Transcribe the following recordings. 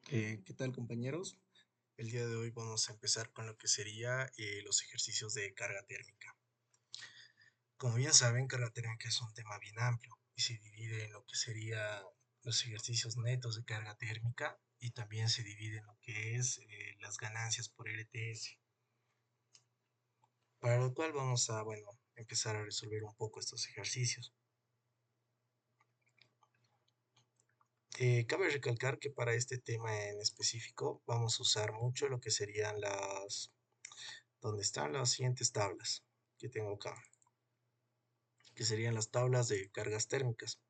¿Qué tal, compañeros? El día de hoy vamos a empezar con lo que sería los ejercicios de carga térmica. Como bien saben, carga térmica es un tema bien amplio y se divide en lo que sería los ejercicios netos de carga térmica y también se divide en lo que es las ganancias por RTS. Para lo cual vamos a, empezar a resolver un poco estos ejercicios. Cabe recalcar que para este tema en específico vamos a usar mucho lo que serían donde están las siguientes tablas que tengo acá, que serían las tablas de cargas térmicas.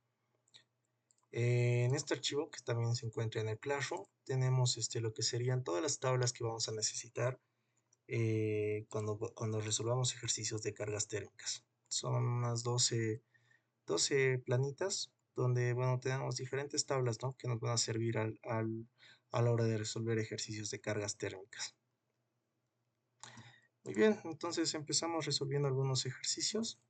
En este archivo, que también se encuentra en el Classroom, tenemos lo que serían todas las tablas que vamos a necesitar cuando resolvamos ejercicios de cargas térmicas. Son unas 12 planitas donde, tenemos diferentes tablas, ¿no?, que nos van a servir a la hora de resolver ejercicios de cargas térmicas. Muy bien, entonces empezamos resolviendo algunos ejercicios.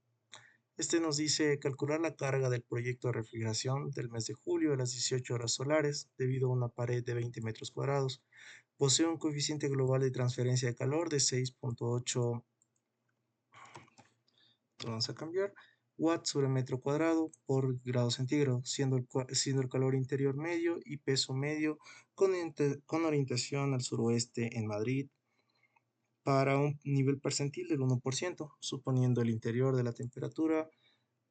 Este nos dice calcular la carga del proyecto de refrigeración del mes de julio a las 18 horas solares debido a una pared de 20 metros cuadrados. Posee un coeficiente global de transferencia de calor de 6.8, vamos a cambiar, watts sobre metro cuadrado por grado centígrado, siendo el calor interior medio y peso medio con orientación al suroeste en Madrid para un nivel percentil del 1%, suponiendo el interior de la temperatura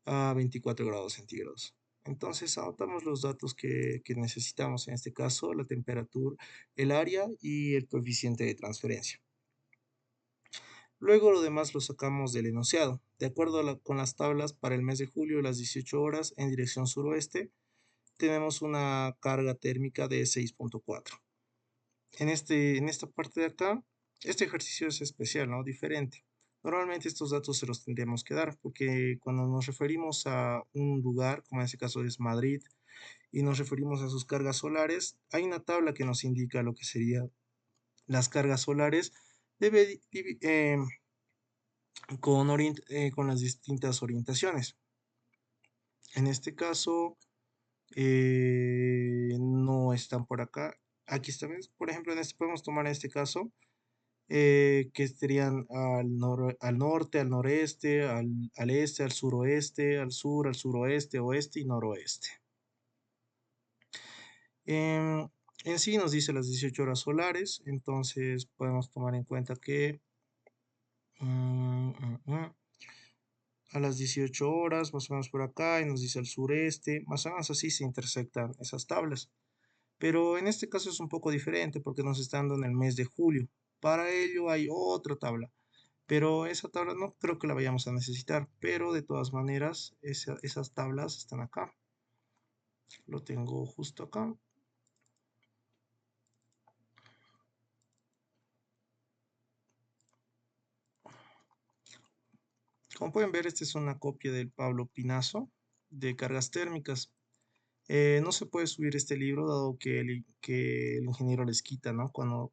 a 24 grados centígrados. Entonces anotamos los datos que necesitamos, en este caso la temperatura, el área y el coeficiente de transferencia. Luego lo demás lo sacamos del enunciado. De acuerdo con las tablas, para el mes de julio, las 18 horas en dirección suroeste, tenemos una carga térmica de 6.4. En esta parte de acá, este ejercicio es especial, ¿no? Diferente. Normalmente estos datos se los tendríamos que dar porque cuando nos referimos a un lugar, como en este caso es Madrid, y nos referimos a sus cargas solares, hay una tabla que nos indica lo que serían las cargas solares con las distintas orientaciones. En este caso, no están por acá. Aquí está, por ejemplo, podemos tomar en este caso que estarían al norte, al noreste, al este, al suroeste, al sur, al suroeste, oeste y noroeste. En sí nos dice las 18 horas solares, entonces podemos tomar en cuenta que a las 18 horas, más o menos por acá, y nos dice el sureste, más o menos así se intersectan esas tablas. Pero en este caso es un poco diferente porque nos está dando en el mes de julio. Para ello hay otra tabla, pero esa tabla no creo que la vayamos a necesitar, pero de todas maneras esas tablas están acá. Lo tengo justo acá. Como pueden ver, esta es una copia del Pablo Pinazo de cargas térmicas. No se puede subir este libro dado que el ingeniero les quita, ¿no? Cuando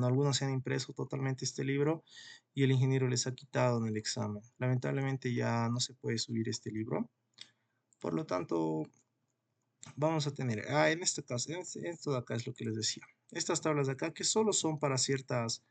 algunos se han impreso totalmente este libro y el ingeniero les ha quitado en el examen. Lamentablemente ya no se puede subir este libro. Por lo tanto, vamos a tener, en este caso, esto de acá es lo que les decía. Estas tablas de acá que solo son para ciertas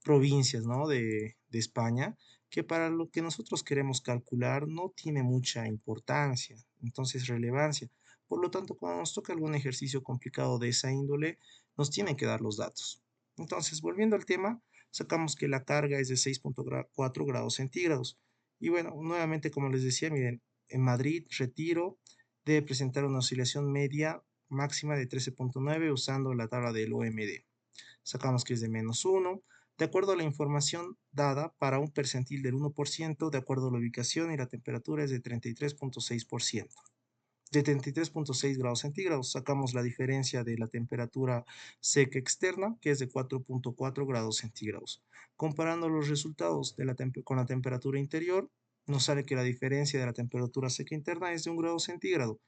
provincias, ¿no?, de España, que para lo que nosotros queremos calcular no tiene mucha importancia, entonces relevancia. Por lo tanto, cuando nos toca algún ejercicio complicado de esa índole, nos tienen que dar los datos. Entonces, volviendo al tema, sacamos que la carga es de 6.4 grados centígrados. Y bueno, nuevamente, como les decía, miren, en Madrid, Retiro, debe presentar una oscilación media máxima de 13.9 usando la tabla del OMD. Sacamos que es de -1. De acuerdo a la información dada, para un percentil del 1%, de acuerdo a la ubicación y la temperatura es de 33.6%. De 33.6 grados centígrados, sacamos la diferencia de la temperatura seca externa, que es de 4.4 grados centígrados. Comparando los resultados con la temperatura interior, nos sale que la diferencia de la temperatura seca interna es de 1 grado centígrado.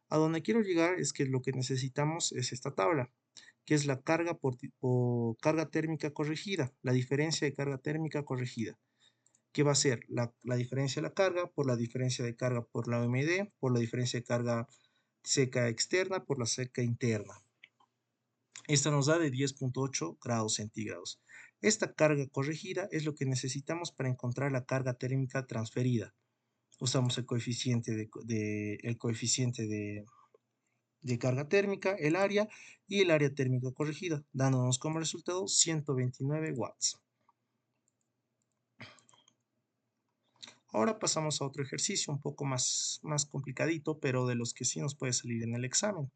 A donde quiero llegar es que lo que necesitamos es esta tabla, que es la carga por carga térmica corregida, la diferencia de carga térmica corregida, que va a ser la diferencia de la carga por la diferencia de carga por la OMD, por la diferencia de carga seca externa por la seca interna. Esta nos da de 10,8 grados centígrados. Esta carga corregida es lo que necesitamos para encontrar la carga térmica transferida. Usamos el coeficiente de carga térmica, el área y el área térmica corregida, dándonos como resultado 129 watts. Ahora pasamos a otro ejercicio un poco más complicadito, pero de los que sí nos puede salir en el examen.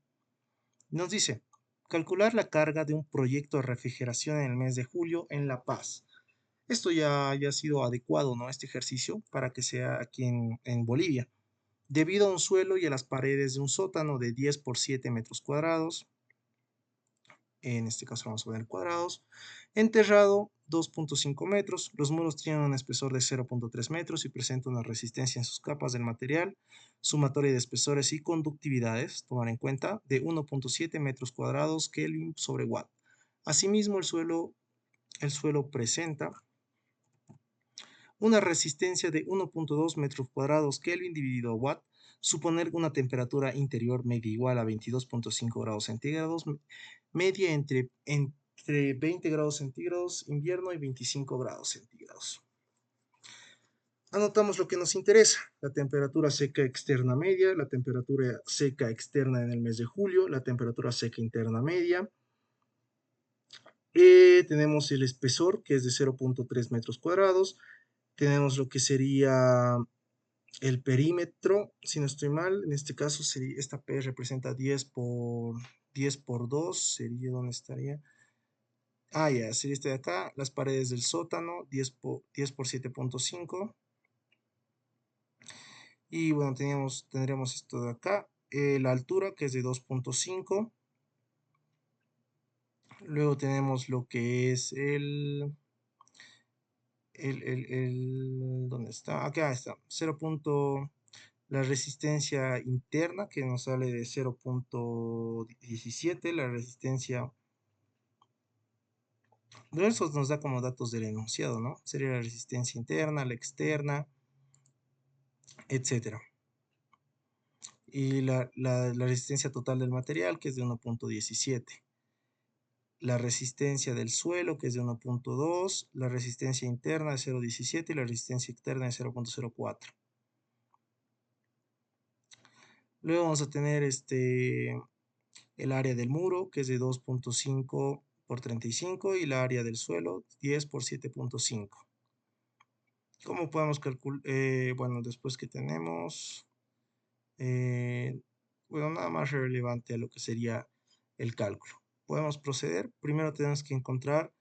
Nos dice, calcular la carga de un proyecto de refrigeración en el mes de julio en La Paz. Esto ya ha sido adecuado, ¿no? Este ejercicio para que sea aquí en Bolivia. Debido a un suelo y a las paredes de un sótano de 10 por 7 metros cuadrados, en este caso vamos a poner cuadrados, enterrado 2,5 metros, los muros tienen un espesor de 0,3 metros y presentan una resistencia en sus capas del material, sumatoria de espesores y conductividades, tomar en cuenta, de 1,7 metros cuadrados Kelvin sobre watt. Asimismo, el suelo presenta una resistencia de 1,2 metros cuadrados Kelvin dividido a watt, suponer una temperatura interior media igual a 22,5 grados centígrados, media entre 20 grados centígrados invierno y 25 grados centígrados. Anotamos lo que nos interesa, la temperatura seca externa media, la temperatura seca externa en el mes de julio, la temperatura seca interna media. Tenemos el espesor, que es de 0,3 metros cuadrados. Tenemos lo que sería el perímetro, si no estoy mal, en este caso esta P representa 10 por 2, sería donde estaría. Ya, sería este de acá, las paredes del sótano, 10 por 7,5. Y bueno, tendríamos esto de acá, la altura que es de 2,5. Luego tenemos lo que es ¿dónde está? Acá está, la resistencia interna que nos sale de 0,17, la resistencia, bueno, eso nos da como datos del enunciado, ¿no? Sería la resistencia interna, la externa, etcétera. Y la resistencia total del material, que es de 1,17. La resistencia del suelo, que es de 1,2. La resistencia interna de 0,17 y la resistencia externa de 0,04. Luego vamos a tener el área del muro, que es de 2,5 por 35, y la área del suelo, 10 por 7,5. ¿Cómo podemos calcular? Bueno, después que tenemos, bueno, nada más relevante a lo que sería el cálculo. Podemos proceder. Primero tenemos que encontrar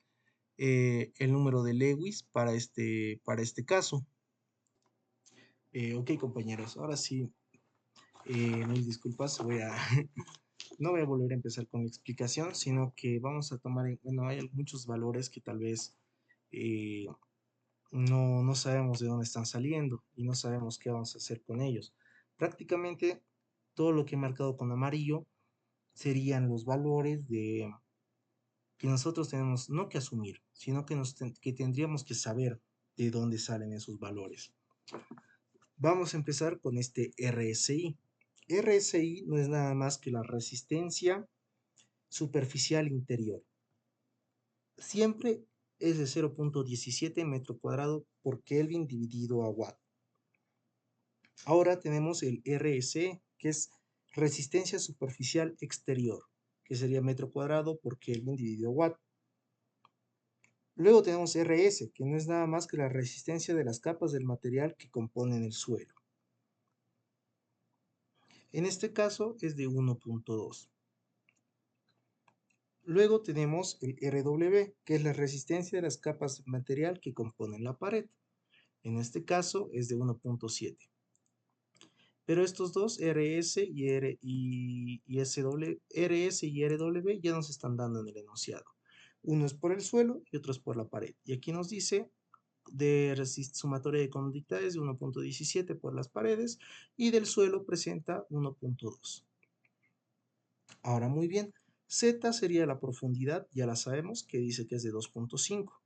el número de Lewis para este caso. Ok, compañeros, ahora sí, mis disculpas, no voy a volver a empezar con mi explicación, sino que vamos a tomar, bueno, hay muchos valores que tal vez eh, no sabemos de dónde están saliendo y no sabemos qué vamos a hacer con ellos. Prácticamente todo lo que he marcado con amarillo serían los valores que nosotros tenemos no que asumir, sino que tendríamos que saber de dónde salen esos valores. Vamos a empezar con este RSI. RSI no es nada más que la resistencia superficial interior. Siempre es de 0,17 metro cuadrado por Kelvin dividido a watt. Ahora tenemos el RS, que es resistencia superficial exterior, que sería metro cuadrado por Kelvin dividido a watt. Luego tenemos RS, que no es nada más que la resistencia de las capas del material que componen el suelo. En este caso es de 1,2. Luego tenemos el RW, que es la resistencia de las capas de material que componen la pared. En este caso es de 1,7. Pero estos dos, RS y RW, ya nos están dando en el enunciado. Uno es por el suelo y otro es por la pared. Y aquí nos dice de sumatoria de conductividades de 1,17 por las paredes y del suelo presenta 1,2. Ahora muy bien, Z sería la profundidad, ya la sabemos que dice que es de 2,5.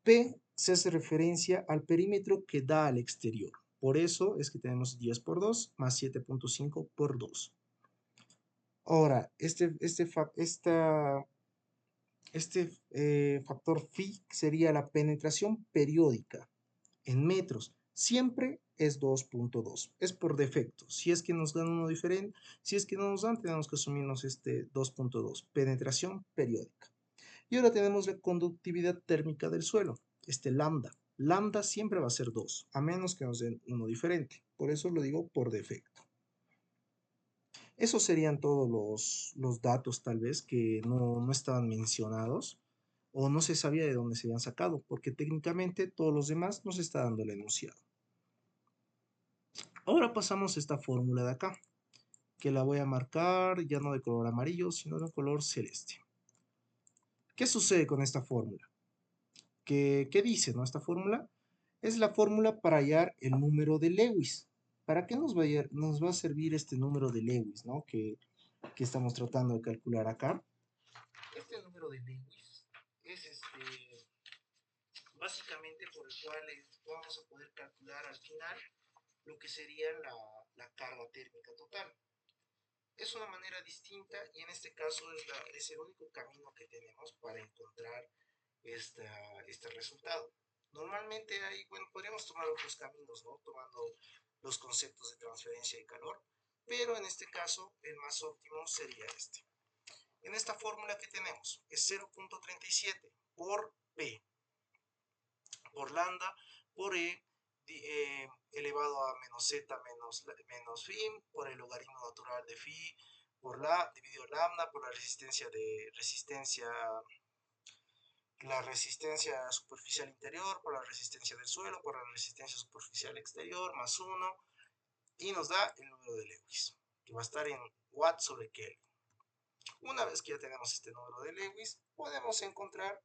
P se hace referencia al perímetro que da al exterior. Por eso es que tenemos 10 por 2 más 7,5 por 2. Ahora, esta Este factor phi sería la penetración periódica en metros. Siempre es 2.2. Es por defecto. Si es que nos dan uno diferente, si es que no nos dan, tenemos que asumirnos este 2.2. Penetración periódica. Y ahora tenemos la conductividad térmica del suelo, este lambda. Lambda siempre va a ser 2, a menos que nos den uno diferente. Por eso lo digo por defecto. Esos serían todos los datos tal vez que no estaban mencionados o no se sabía de dónde se habían sacado, porque técnicamente todos los demás nos está dando el enunciado. Ahora pasamos a esta fórmula de acá, que la voy a marcar ya no de color amarillo, sino de color celeste. ¿Qué sucede con esta fórmula? ¿Qué dice, no? Esta fórmula es la fórmula para hallar el número de Lewis. ¿Para qué nos va a servir este número de Lewis, ¿no? Que estamos tratando de calcular acá? Este número de Lewis es básicamente por el cual vamos a poder calcular al final lo que sería la carga térmica total. Es una manera distinta y en este caso es el único camino que tenemos para encontrar este resultado. Normalmente hay, bueno, podríamos tomar otros caminos, ¿no? Tomando los conceptos de transferencia de calor, pero en este caso el más óptimo sería este. En esta fórmula que tenemos es 0.37 por P, por lambda, por elevado a menos z menos phi, por el logaritmo natural de phi, por la dividido lambda, por la resistencia superficial interior, por la resistencia del suelo, por la resistencia superficial exterior, más 1, y nos da el número de Lewis, que va a estar en Watt sobre Kelvin. Una vez que ya tenemos este número de Lewis, podemos encontrar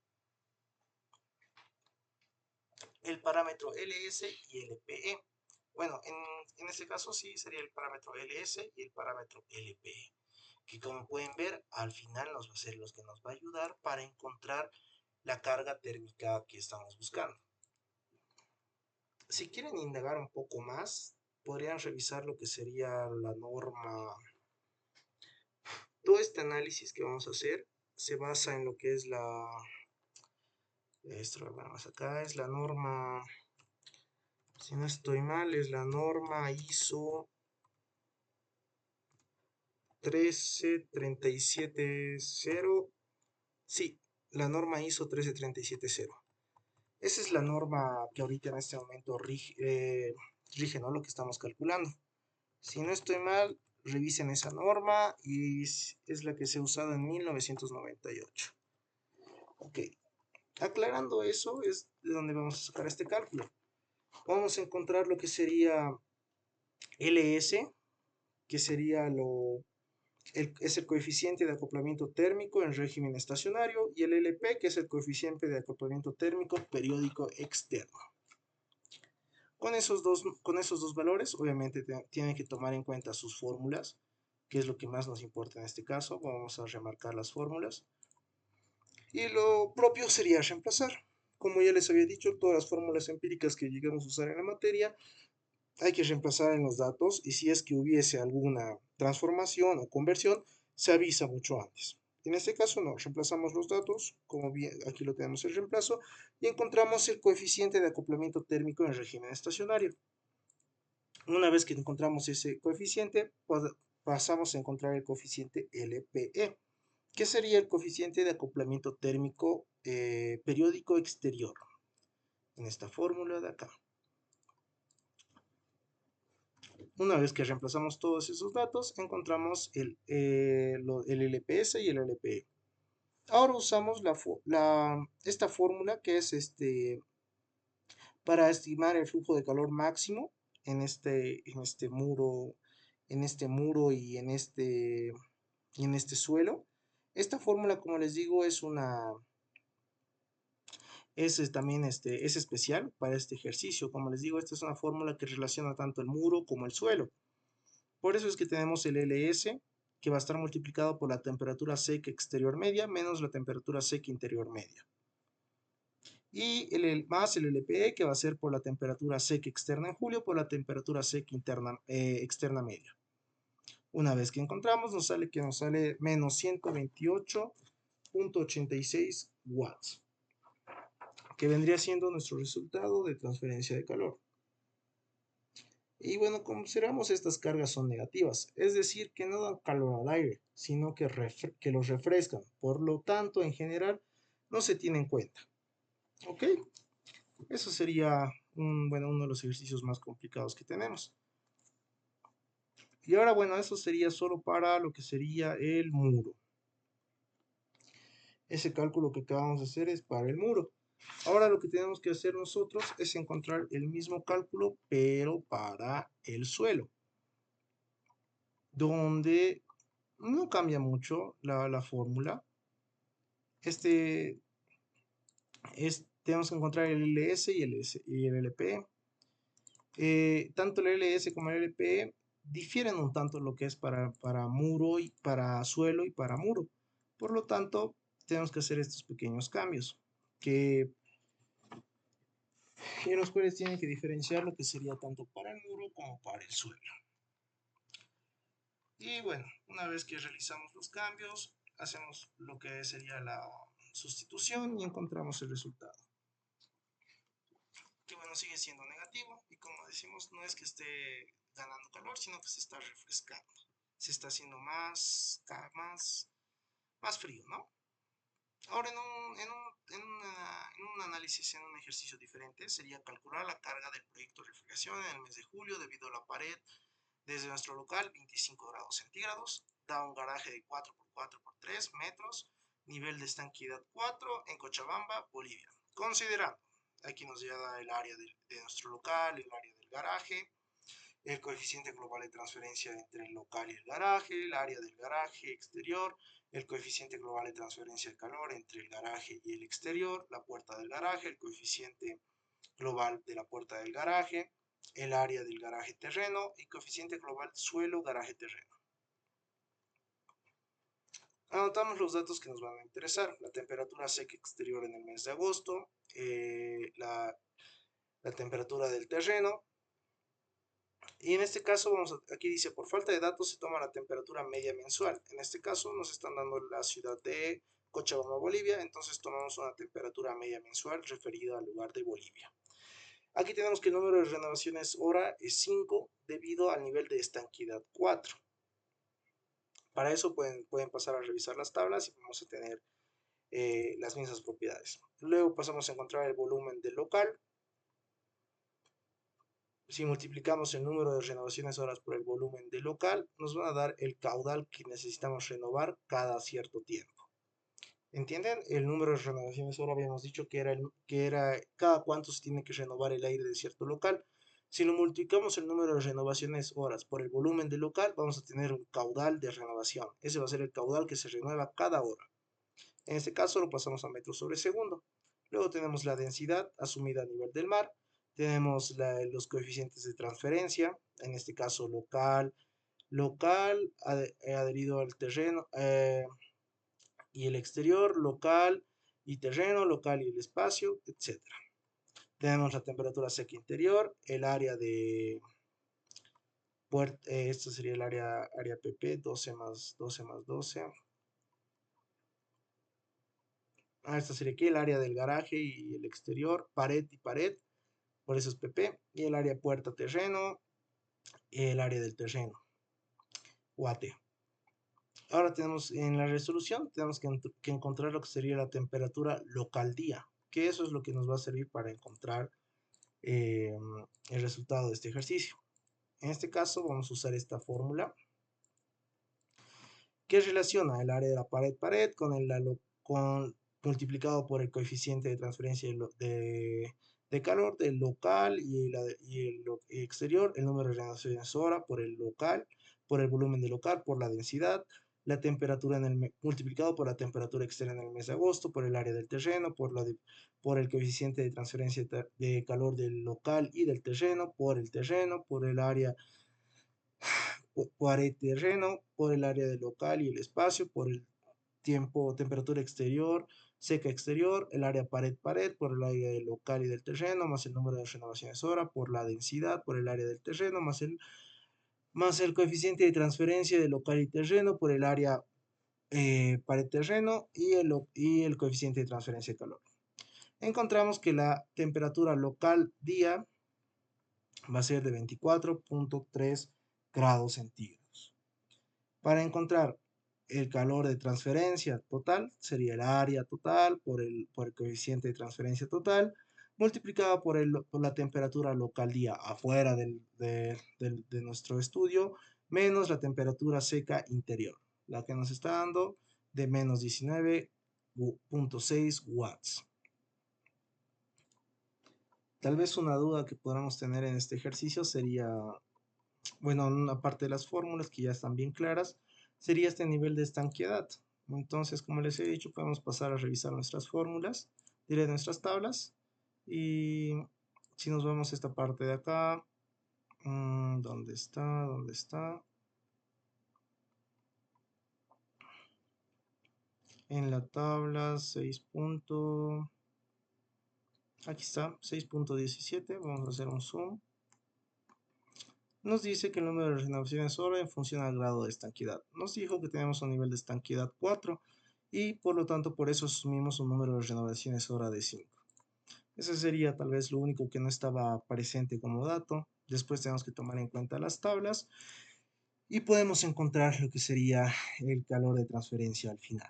el parámetro LS y LPE. Bueno, en este caso sí sería el parámetro LS y el parámetro LPE, que como pueden ver, al final nos va a ser los que nos va a ayudar para encontrar la carga térmica que estamos buscando. Si quieren indagar un poco más, podrían revisar lo que sería la norma. Todo este análisis que vamos a hacer se basa en lo que es esto lo vemos acá, es la norma, si no estoy mal, es la norma ISO 13370. Sí, la norma ISO 13370. Esa es la norma que ahorita en este momento rige, ¿no? Lo que estamos calculando. Si no estoy mal, revisen esa norma y es la que se ha usado en 1998. Ok, aclarando eso es de donde vamos a sacar este cálculo. Vamos a encontrar lo que sería LS, que sería es el coeficiente de acoplamiento térmico en régimen estacionario, y el LP, que es el coeficiente de acoplamiento térmico periódico externo. Con esos dos valores, obviamente tienen que tomar en cuenta sus fórmulas, que es lo que más nos importa en este caso. Vamos a remarcar las fórmulas. Y lo propio sería reemplazar. Como ya les había dicho, todas las fórmulas empíricas que llegamos a usar en la materia hay que reemplazar en los datos, y si es que hubiese alguna transformación o conversión, se avisa mucho antes. En este caso no, reemplazamos los datos, como bien aquí lo tenemos el reemplazo, y encontramos el coeficiente de acoplamiento térmico en régimen estacionario. Una vez que encontramos ese coeficiente, pasamos a encontrar el coeficiente LPE, que sería el coeficiente de acoplamiento térmico periódico exterior, en esta fórmula de acá. Una vez que reemplazamos todos esos datos, encontramos el LPS y el LPE. Ahora usamos esta fórmula que es para estimar el flujo de calor máximo en este muro y en este suelo. Esta fórmula, como les digo, también es especial para este ejercicio. Como les digo, esta es una fórmula que relaciona tanto el muro como el suelo. Por eso es que tenemos el LS, que va a estar multiplicado por la temperatura seca exterior media menos la temperatura seca interior media. Y más el LPE, que va a ser por la temperatura seca externa en julio por la temperatura seca externa media. Una vez que encontramos, nos sale menos 128 0.86 watts, que vendría siendo nuestro resultado de transferencia de calor. Y bueno, como observamos, estas cargas son negativas, es decir, que no dan calor al aire, sino que los refrescan. Por lo tanto, en general, no se tiene en cuenta. ¿Ok? Eso sería bueno, uno de los ejercicios más complicados que tenemos. Y ahora, bueno, eso sería solo para lo que sería el muro. Ese cálculo que acabamos de hacer es para el muro. Ahora lo que tenemos que hacer nosotros es encontrar el mismo cálculo, pero para el suelo, donde no cambia mucho la fórmula. Tenemos que encontrar el LS y el LP. Tanto el LS como el LP difieren un tanto lo que es para muro y para suelo y para muro. Por lo tanto, tenemos que hacer estos pequeños cambios y en los cuales tienen que diferenciar lo que sería tanto para el muro como para el suelo. Y bueno, una vez que realizamos los cambios, hacemos lo que sería la sustitución y encontramos el resultado. Que bueno, sigue siendo negativo y como decimos, no es que esté ganando calor, sino que se está refrescando. Se está haciendo más frío, ¿no? Ahora, en un análisis, en un ejercicio diferente, sería calcular la carga del proyecto de refrigeración en el mes de julio debido a la pared desde nuestro local, 25 grados centígrados, da un garaje de 4x4x3 metros, nivel de estanqueidad 4 en Cochabamba, Bolivia. Considerando, aquí nos da el área de nuestro local, el área del garaje, el coeficiente global de transferencia entre el local y el garaje, el área del garaje exterior, el coeficiente global de transferencia de calor entre el garaje y el exterior, la puerta del garaje, el coeficiente global de la puerta del garaje, el área del garaje terreno y coeficiente global suelo garaje terreno. Anotamos los datos que nos van a interesar: la temperatura seca exterior en el mes de agosto, la temperatura del terreno. Y en este caso, aquí dice, por falta de datos se toma la temperatura media mensual. En este caso nos están dando la ciudad de Cochabamba, Bolivia, entonces tomamos una temperatura media mensual referida al lugar de Bolivia. Aquí tenemos que el número de renovaciones hora es 5 debido al nivel de estanqueidad 4. Para eso pueden pasar a revisar las tablas y vamos a tener las mismas propiedades. Luego pasamos a encontrar el volumen del local. Si multiplicamos el número de renovaciones horas por el volumen del local, nos van a dar el caudal que necesitamos renovar cada cierto tiempo. ¿Entienden? El número de renovaciones hora habíamos dicho que era cada cuánto se tiene que renovar el aire de cierto local. Si lo multiplicamos el número de renovaciones horas por el volumen del local, vamos a tener un caudal de renovación. Ese va a ser el caudal que se renueva cada hora. En este caso lo pasamos a metros sobre segundo. Luego tenemos la densidad asumida a nivel del mar. Tenemos los coeficientes de transferencia, en este caso local adherido al terreno y el exterior, local y terreno, local y el espacio, etc. Tenemos la temperatura seca interior, el área de puerta, esto sería el área PP, 12 más 12 más 12. Esta sería aquí el área del garaje y el exterior, pared y pared, por eso es PP, y el área puerta terreno, y el área del terreno, o AT. Ahora tenemos en la resolución, tenemos que encontrar lo que sería la temperatura local día, que eso es lo que nos va a servir para encontrar el resultado de este ejercicio. En este caso vamos a usar esta fórmula que relaciona el área de la pared con multiplicado por el coeficiente de transferencia de calor del local y el exterior, el número de radiaciones hora por el local, por el volumen del local, por la densidad, la temperatura multiplicado por la temperatura externa en el mes de agosto, por el área del terreno, por el coeficiente de transferencia de calor del local y del terreno, por el área por el terreno, por el área del local y el espacio, por el tiempo, temperatura exterior, seca exterior, el área pared, por el área del local y del terreno, más el número de renovaciones hora, por la densidad, por el área del terreno, más el coeficiente de transferencia de local y terreno, por el área para el terreno y el coeficiente de transferencia de calor. Encontramos que la temperatura local día va a ser de 24.3 grados centígrados. Para encontrar el calor de transferencia total, sería el área total por el coeficiente de transferencia total, multiplicado por la temperatura local día afuera de nuestro estudio, menos la temperatura seca interior, la que nos está dando de menos 19.6 watts. Tal vez una duda que podamos tener en este ejercicio sería, bueno, aparte de las fórmulas que ya están bien claras, sería este nivel de estanqueidad. Entonces, como les he dicho, podemos pasar a revisar nuestras fórmulas, diré nuestras tablas, y si nos vemos esta parte de acá, ¿dónde está? ¿Dónde está? En la tabla 6. Aquí está, 6.17, vamos a hacer un zoom. Nos dice que el número de renovaciones hora en función al grado de estanqueidad. Nos dijo que tenemos un nivel de estanqueidad 4 y por lo tanto por eso asumimos un número de renovaciones hora de 5. Ese sería tal vez lo único que no estaba presente como dato. Después tenemos que tomar en cuenta las tablas y podemos encontrar lo que sería el calor de transferencia al final.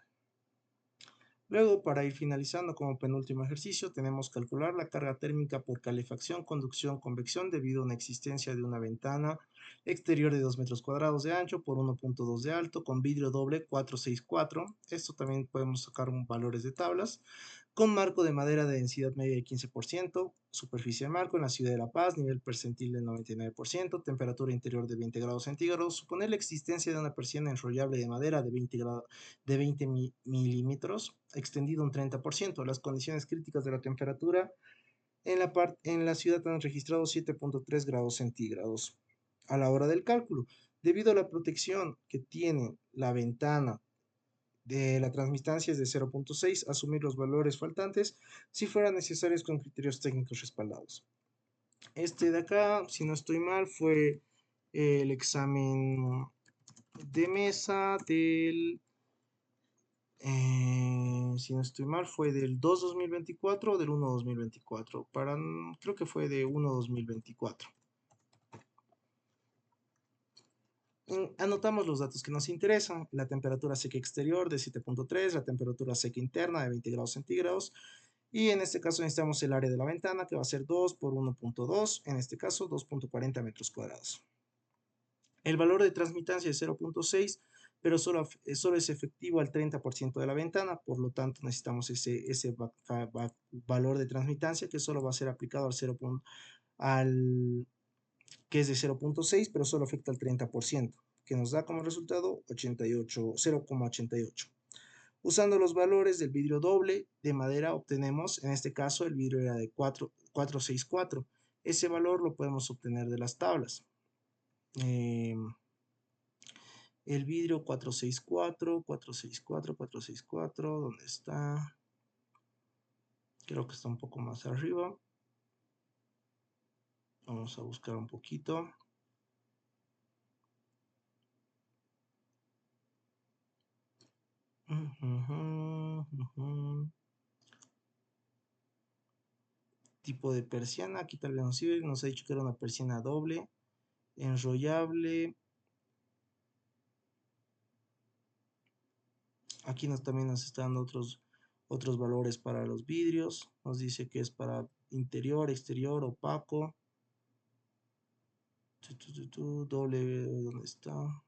Luego, para ir finalizando como penúltimo ejercicio, tenemos que calcular la carga térmica por calefacción, conducción, convección debido a una existencia de una ventana exterior de 2 metros cuadrados de ancho por 1.2 de alto con vidrio doble 464. Esto también podemos sacar valores de tablas con marco de madera de densidad media de 15%, superficie de marco en la ciudad de La Paz, nivel percentil del 99%, temperatura interior de 20 grados centígrados, suponer la existencia de una persiana enrollable de madera de 20 milímetros, extendido un 30%. Las condiciones críticas de la temperatura en la ciudad han registrado 7.3 grados centígrados. A la hora del cálculo, debido a la protección que tiene la ventana de la transmitancia es de 0.6, asumir los valores faltantes si fueran necesarios con criterios técnicos respaldados. Este de acá, si no estoy mal, fue el examen de mesa si no estoy mal, fue del 2-2024 o del 1-2024. Creo que fue de 1-2024. Anotamos los datos que nos interesan, la temperatura seca exterior de 7.3, la temperatura seca interna de 20 grados centígrados, y en este caso necesitamos el área de la ventana, que va a ser 2 por 1.2, en este caso 2.40 metros cuadrados. El valor de transmitancia es 0.6, pero solo es efectivo al 30% de la ventana, por lo tanto necesitamos ese valor de transmitancia que solo va a ser aplicado al que es de 0.6, pero solo afecta al 30%, que nos da como resultado 0,88. Usando los valores del vidrio doble de madera obtenemos, en este caso el vidrio era de 464. Ese valor lo podemos obtener de las tablas. El vidrio 464, 464, 464, ¿dónde está? Creo que está un poco más arriba. Vamos a buscar un poquito. Tipo de persiana, aquí tal vez nos sirve, nos ha dicho que era una persiana doble, enrollable. Aquí también nos está dando otros valores para los vidrios. Nos dice que es para interior, exterior, opaco. Doble, ¿dónde está?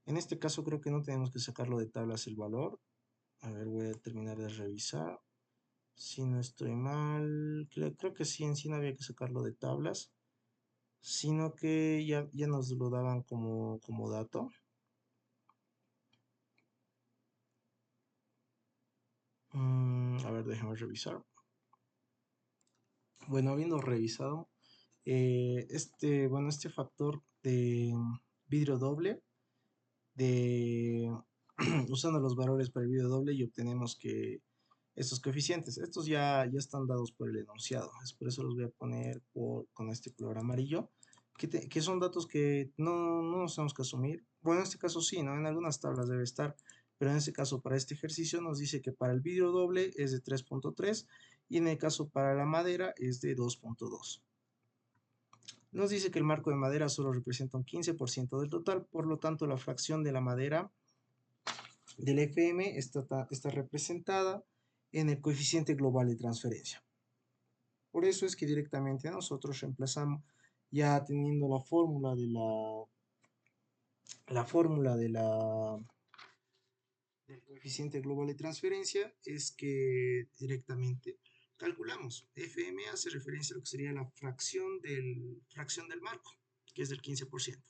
En este caso creo que no tenemos que sacarlo de tablas el valor. A ver, voy a terminar de revisar. Si no estoy mal, creo que sí, en sí no había que sacarlo de tablas, sino que ya nos lo daban como dato. A ver, déjame revisar. Bueno, habiendo revisado, este factor de vidrio doble, usando los valores para el vidrio doble y obtenemos que estos coeficientes, estos ya están dados por el enunciado, es por eso los voy a poner con este color amarillo, que son datos que no nos tenemos que asumir. Bueno, en este caso sí, ¿no? En algunas tablas debe estar, pero en este caso para este ejercicio nos dice que para el vidrio doble es de 3,3 y en el caso para la madera es de 2,2. Nos dice que el marco de madera solo representa un 15% del total, por lo tanto la fracción de la madera del FM está representada en el coeficiente global de transferencia. Por eso es que directamente nosotros reemplazamos, ya teniendo la fórmula del coeficiente global de transferencia, es que directamente calculamos. FM hace referencia a lo que sería la fracción del marco, que es del 15%.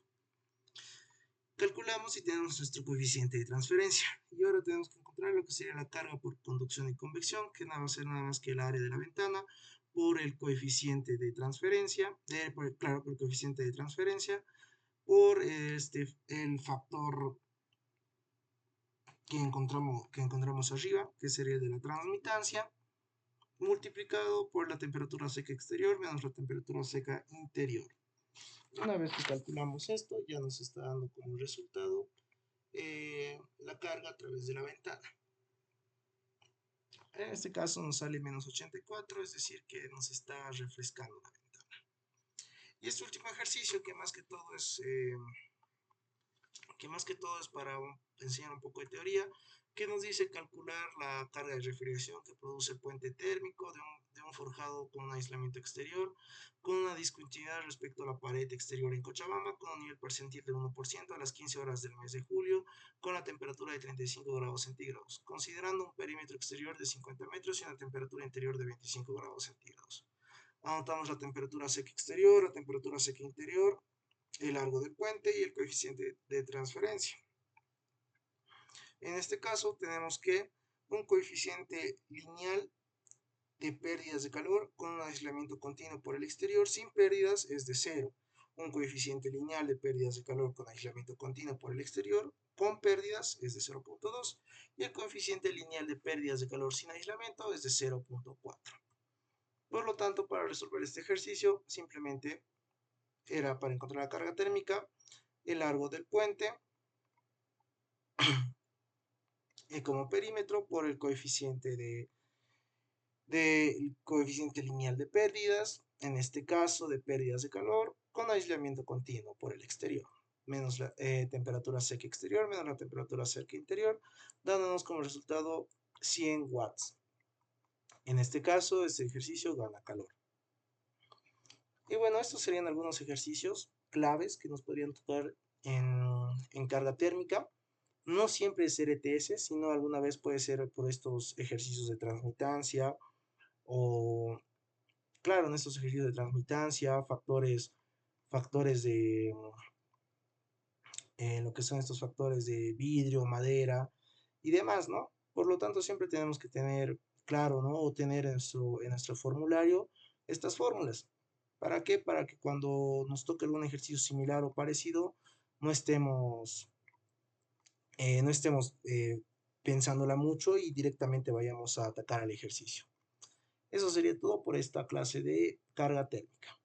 Calculamos y tenemos nuestro coeficiente de transferencia. Y ahora tenemos que encontrar lo que sería la carga por conducción y convección, que no va a ser nada más que el área de la ventana por el coeficiente de transferencia, claro, por el coeficiente de transferencia, por el factor que encontramos arriba, que sería el de la transmitancia, multiplicado por la temperatura seca exterior menos la temperatura seca interior. Una vez que calculamos esto, ya nos está dando como resultado la carga a través de la ventana. En este caso nos sale menos 84, es decir, que nos está refrescando la ventana. Y este último ejercicio, que más que todo es para enseñar un poco de teoría, que nos dice calcular la carga de refrigeración que produce el puente térmico de un forjado con un aislamiento exterior, con una discontinuidad respecto a la pared exterior en Cochabamba, con un nivel percentil del 1% a las 15 horas del mes de julio, con la temperatura de 35 grados centígrados, considerando un perímetro exterior de 50 metros y una temperatura interior de 25 grados centígrados. Anotamos la temperatura seca exterior, la temperatura seca interior, el largo del puente y el coeficiente de transferencia. En este caso tenemos que un coeficiente lineal de pérdidas de calor con un aislamiento continuo por el exterior sin pérdidas es de 0. Un coeficiente lineal de pérdidas de calor con aislamiento continuo por el exterior con pérdidas es de 0,2 y el coeficiente lineal de pérdidas de calor sin aislamiento es de 0,4. Por lo tanto, para resolver este ejercicio, simplemente era para encontrar la carga térmica, el largo del puente como perímetro por el coeficiente lineal de pérdidas, en este caso de pérdidas de calor, con aislamiento continuo por el exterior, menos la temperatura seca exterior, menos la temperatura seca interior, dándonos como resultado 100 watts. En este caso, este ejercicio gana calor. Y bueno, estos serían algunos ejercicios claves que nos podrían tocar en carga térmica. No siempre es RTS, sino alguna vez puede ser por estos ejercicios de transmitancia o, claro, en estos ejercicios de transmitancia, factores de lo que son estos factores de vidrio, madera y demás, ¿no? Por lo tanto, siempre tenemos que tener claro, ¿no? O tener en nuestro formulario estas fórmulas. ¿Para qué? Para que cuando nos toque algún ejercicio similar o parecido, no estemos, pensándola mucho y directamente vayamos a atacar al ejercicio. Eso sería todo por esta clase de carga térmica.